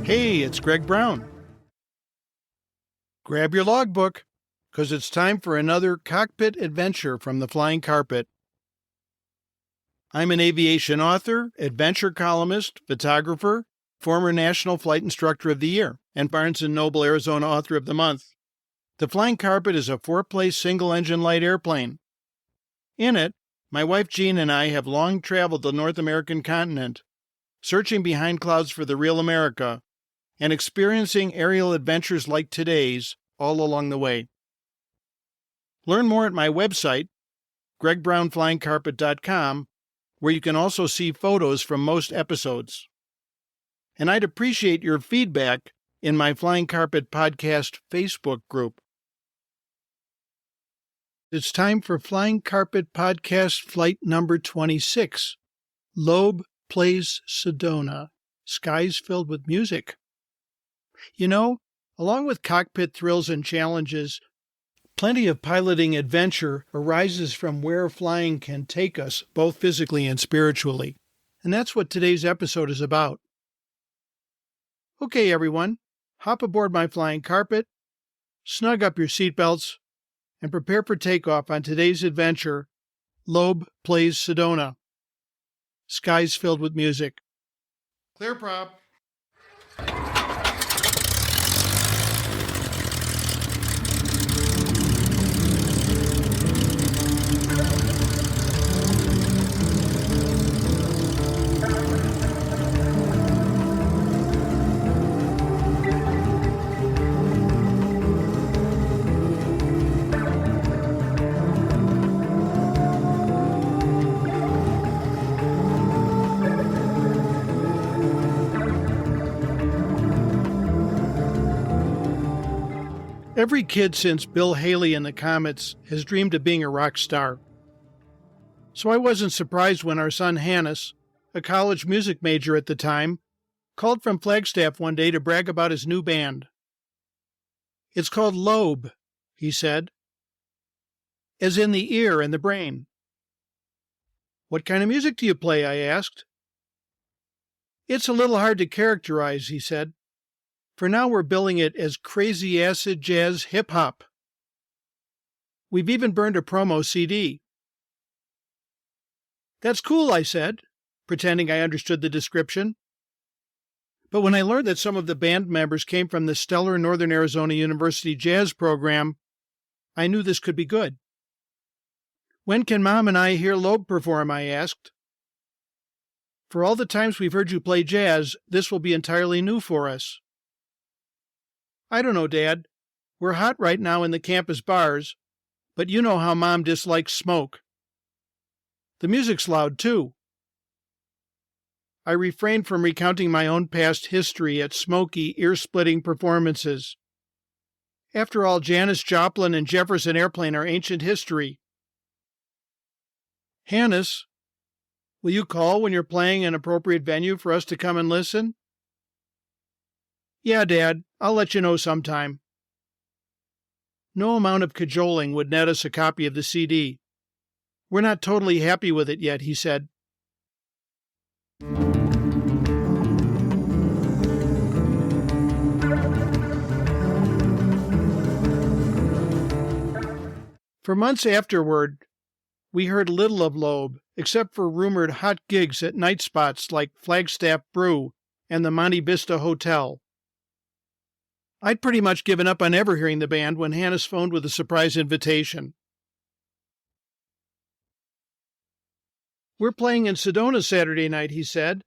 Hey, it's Greg Brown. Grab your logbook, because it's time for another cockpit adventure from the flying carpet. I'm an aviation author, adventure columnist, photographer, former National Flight Instructor of the Year, and Barnes & Noble Arizona Author of the Month. The Flying Carpet is a 4-place single-engine light airplane. In it, my wife Jean and I have long traveled the North American continent, searching behind clouds for the real America, and experiencing aerial adventures like today's all along the way. Learn more at my website, gregbrownflyingcarpet.com, where you can also see photos from most episodes. And I'd appreciate your feedback in my Flying Carpet Podcast Facebook group. It's time for Flying Carpet Podcast flight number 26, Lobe Plays Sedona, Skies Filled with Music. You know, along with cockpit thrills and challenges, plenty of piloting adventure arises from where flying can take us, both physically and spiritually. And that's what today's episode is about. Okay, everyone, hop aboard my flying carpet, snug up your seatbelts, and prepare for takeoff on today's adventure, Lobe Plays Sedona, Skies Filled with Music. Clear prop. Every kid since Bill Haley and the Comets has dreamed of being a rock star. So I wasn't surprised when our son Hannes, a college music major at the time, called from Flagstaff one day to brag about his new band. It's called Lobe, he said, as in the ear and the brain. What kind of music do you play? I asked. It's a little hard to characterize, he said. For now, we're billing it as crazy acid jazz hip-hop. We've even burned a promo CD. That's cool, I said, pretending I understood the description. But when I learned that some of the band members came from the stellar Northern Arizona University jazz program, I knew this could be good. When can Mom and I hear Lobe perform? I asked. For all the times we've heard you play jazz, this will be entirely new for us. I don't know, Dad. We're hot right now in the campus bars, but you know how Mom dislikes smoke. The music's loud, too. I refrained from recounting my own past history at smoky, ear-splitting performances. After all, Janis Joplin and Jefferson Airplane are ancient history. Hannes, will you call when you're playing an appropriate venue for us to come and listen? Yeah, Dad, I'll let you know sometime. No amount of cajoling would net us a copy of the CD. We're not totally happy with it yet, he said. For months afterward, we heard little of Lobe, except for rumored hot gigs at night spots like Flagstaff Brew and the Monte Vista Hotel. I'd pretty much given up on ever hearing the band when Hannes phoned with a surprise invitation. We're playing in Sedona Saturday night, he said,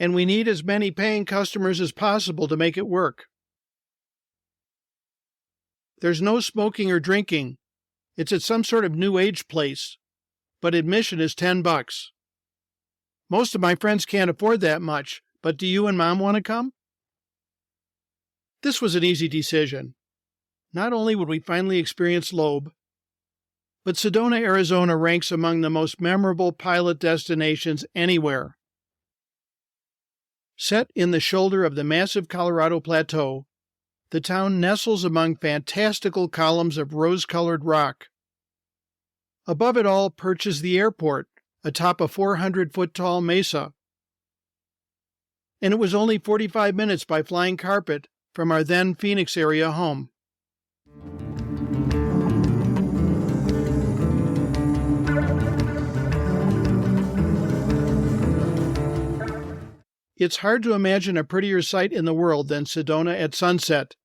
and we need as many paying customers as possible to make it work. There's no smoking or drinking. It's at some sort of new age place, but admission is $10. Most of my friends can't afford that much, but do you and Mom want to come? This was an easy decision. Not only would we finally experience Lobe, but Sedona, Arizona ranks among the most memorable pilot destinations anywhere. Set in the shoulder of the massive Colorado Plateau, the town nestles among fantastical columns of rose-colored rock. Above it all perches the airport, atop a 400-foot-tall mesa. and it was only 45 minutes by flying carpet from our then Phoenix area home. It's hard to imagine a prettier sight in the world than Sedona at sunset,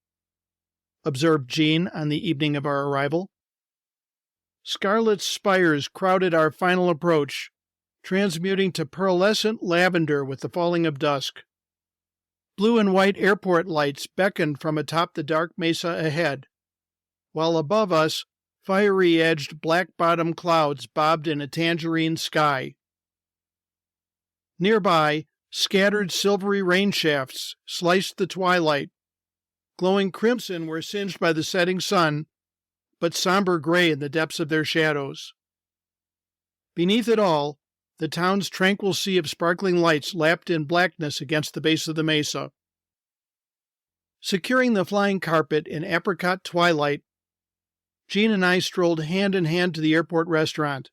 observed Jean on the evening of our arrival. Scarlet spires crowded our final approach, transmuting to pearlescent lavender with the falling of dusk. Blue and white airport lights beckoned from atop the dark mesa ahead, while above us, fiery-edged black-bottom clouds bobbed in a tangerine sky. Nearby, scattered silvery rain shafts sliced the twilight, glowing crimson where singed by the setting sun, but somber gray in the depths of their shadows. Beneath it all, the town's tranquil sea of sparkling lights lapped in blackness against the base of the mesa. Securing the flying carpet in apricot twilight, Jean and I strolled hand in hand to the airport restaurant.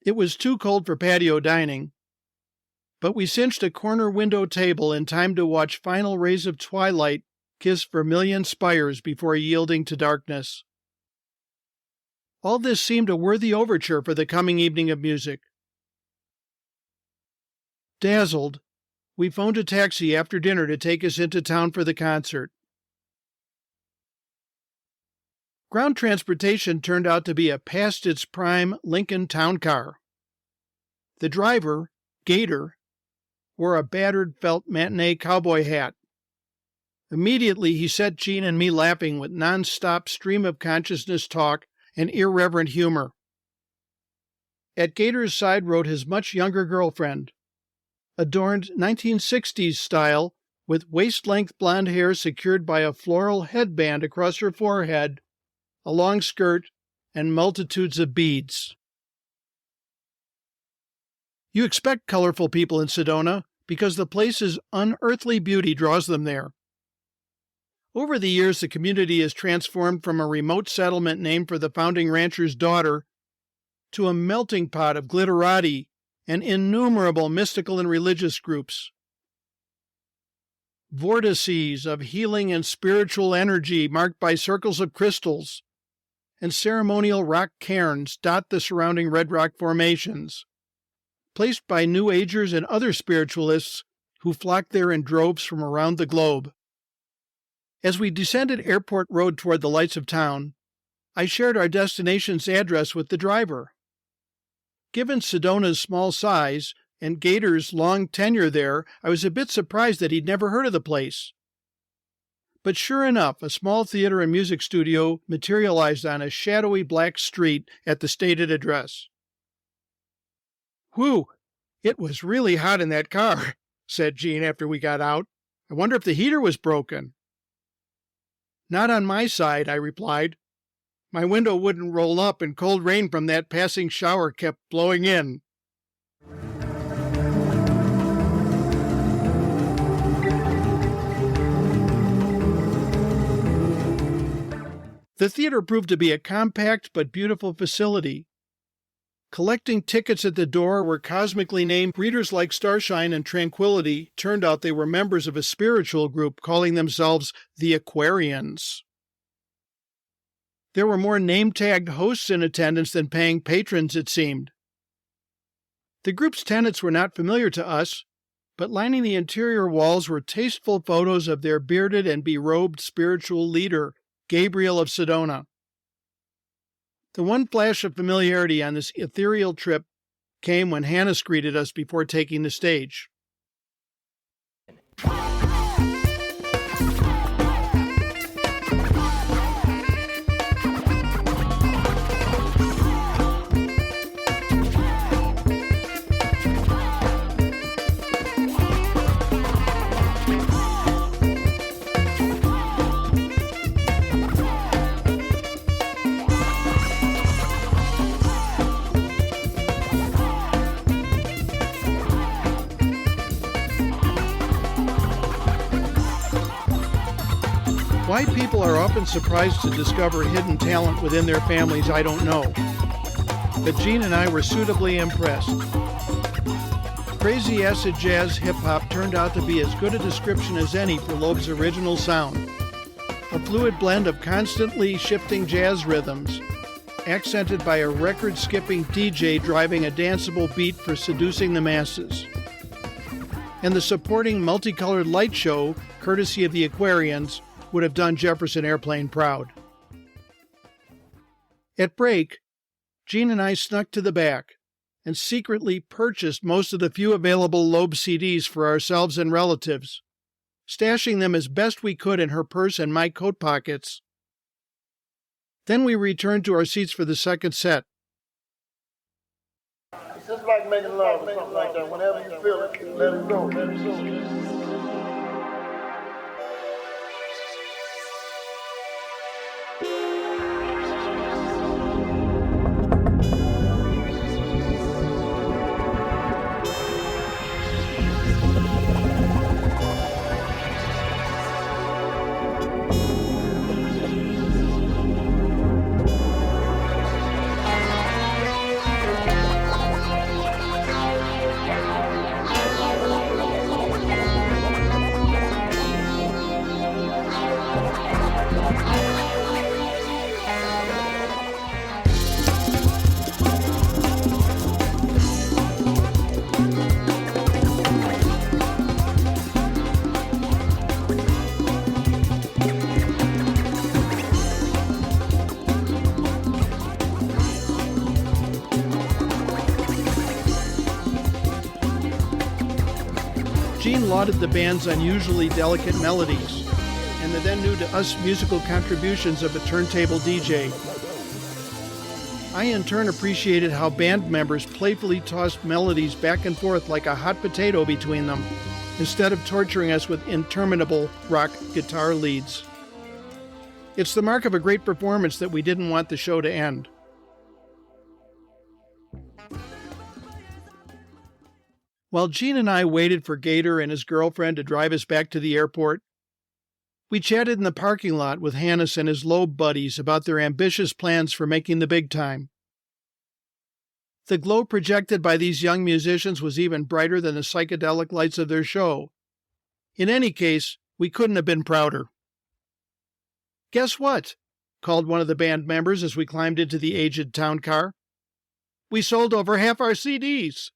It was too cold for patio dining, but we cinched a corner window table in time to watch final rays of twilight kiss vermilion spires before yielding to darkness. All this seemed a worthy overture for the coming evening of music. Dazzled, we phoned a taxi after dinner to take us into town for the concert. Ground transportation turned out to be a past-its-prime Lincoln town car. The driver, Gator, wore a battered felt matinee cowboy hat. Immediately, he set Jean and me laughing with non-stop stream-of-consciousness talk and irreverent humor. At Gator's side rode his much younger girlfriend, adorned 1960s style with waist-length blonde hair secured by a floral headband across her forehead, a long skirt, and multitudes of beads. You expect colorful people in Sedona because the place's unearthly beauty draws them there. Over the years, the community has transformed from a remote settlement named for the founding rancher's daughter to a melting pot of glitterati and innumerable mystical and religious groups. Vortices of healing and spiritual energy marked by circles of crystals and ceremonial rock cairns dot the surrounding red rock formations, placed by New Agers and other spiritualists who flock there in droves from around the globe. As we descended Airport Road toward the lights of town, I shared our destination's address with the driver. Given Sedona's small size and Gator's long tenure there, I was a bit surprised that he'd never heard of the place. But sure enough, a small theater and music studio materialized on a shadowy black street at the stated address. "Whew, it was really hot in that car," said Jean after we got out. "I wonder if the heater was broken." "Not on my side," I replied. "My window wouldn't roll up, and cold rain from that passing shower kept blowing in." The theater proved to be a compact but beautiful facility. Collecting tickets at the door were cosmically named readers like Starshine and Tranquility. Turned out they were members of a spiritual group calling themselves the Aquarians. There were more name-tagged hosts in attendance than paying patrons, it seemed. The group's tenets were not familiar to us, but lining the interior walls were tasteful photos of their bearded and berobed spiritual leader, Gabriel of Sedona. The one flash of familiarity on this ethereal trip came when Hannes greeted us before taking the stage. Why people are often surprised to discover hidden talent within their families, I don't know. But Jean and I were suitably impressed. Crazy acid jazz hip-hop turned out to be as good a description as any for Lobe's original sound. A fluid blend of constantly shifting jazz rhythms, accented by a record-skipping DJ driving a danceable beat for seducing the masses. And the supporting multicolored light show, courtesy of the Aquarians, would have done Jefferson Airplane proud. At break, Gene and I snuck to the back and secretly purchased most of the few available Lobe CDs for ourselves and relatives, stashing them as best we could in her purse and my coat pockets. Then we returned to our seats for the second set. It's just like making love or something like that. Whenever you feel it, let it go. Let it go. Gene lauded the band's unusually delicate melodies and the then new to us musical contributions of a turntable DJ. I in turn appreciated how band members playfully tossed melodies back and forth like a hot potato between them, instead of torturing us with interminable rock guitar leads. It's the mark of a great performance that we didn't want the show to end. While Gene and I waited for Gator and his girlfriend to drive us back to the airport, we chatted in the parking lot with Hannes and his Lobe buddies about their ambitious plans for making the big time. The glow projected by these young musicians was even brighter than the psychedelic lights of their show. In any case, we couldn't have been prouder. "Guess what?" called one of the band members as we climbed into the aged town car. "We sold over half our CDs."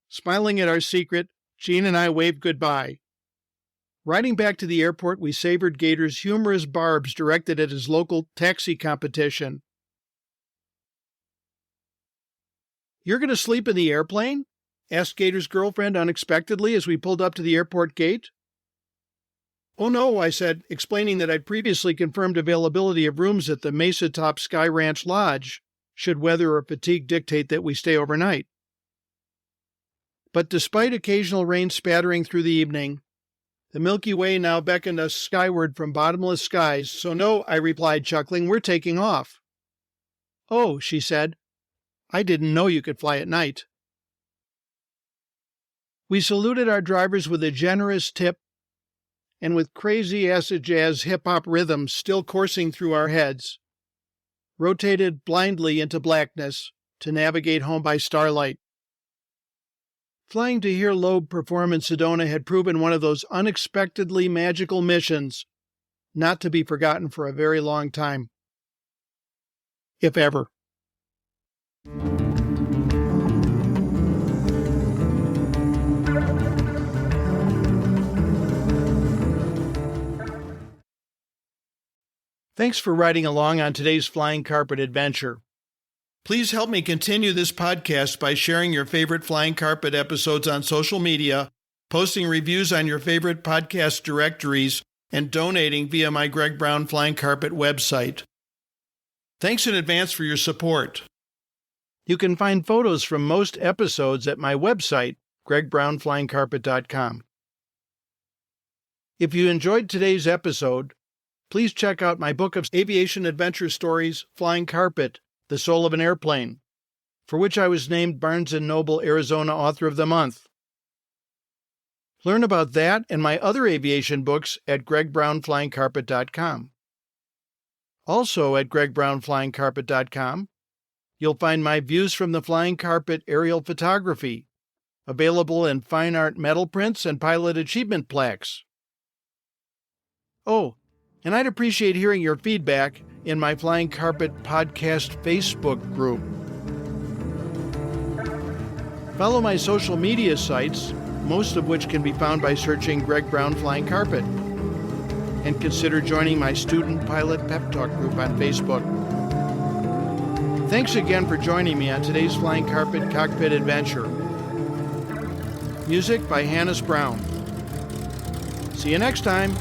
Smiling at our secret, Gene and I waved goodbye. Riding back to the airport, we savored Gator's humorous barbs directed at his local taxi competition. "You're going to sleep in the airplane?" asked Gator's girlfriend unexpectedly as we pulled up to the airport gate. "Oh no," I said, explaining that I'd previously confirmed availability of rooms at the Mesa Top Sky Ranch Lodge, should weather or fatigue dictate that we stay overnight. But despite occasional rain spattering through the evening, the Milky Way now beckoned us skyward from bottomless skies, so no, I replied, chuckling, "we're taking off." "Oh," she said, "I didn't know you could fly at night." We saluted our drivers with a generous tip, and with crazy acid jazz hip-hop rhythms still coursing through our heads, rotated blindly into blackness to navigate home by starlight. Flying to hear Lobe perform in Sedona had proven one of those unexpectedly magical missions, not to be forgotten for a very long time. If ever. Thanks for riding along on today's Flying Carpet adventure. Please help me continue this podcast by sharing your favorite Flying Carpet episodes on social media, posting reviews on your favorite podcast directories, and donating via my Greg Brown Flying Carpet website. Thanks in advance for your support. You can find photos from most episodes at my website, gregbrownflyingcarpet.com. If you enjoyed today's episode, please check out my book of aviation adventure stories, Flying Carpet, The Soul of an Airplane, for which I was named Barnes & Noble Arizona Author of the Month. Learn about that and my other aviation books at gregbrownflyingcarpet.com. Also at gregbrownflyingcarpet.com, you'll find my views from the flying carpet aerial photography, available in fine art metal prints and pilot achievement plaques. Oh, and I'd appreciate hearing your feedback in my Flying Carpet Podcast Facebook group. Follow my social media sites, most of which can be found by searching Greg Brown Flying Carpet. And consider joining my Student Pilot Pep Talk group on Facebook. Thanks again for joining me on today's Flying Carpet Cockpit Adventure. Music by Hannes Brown. See you next time.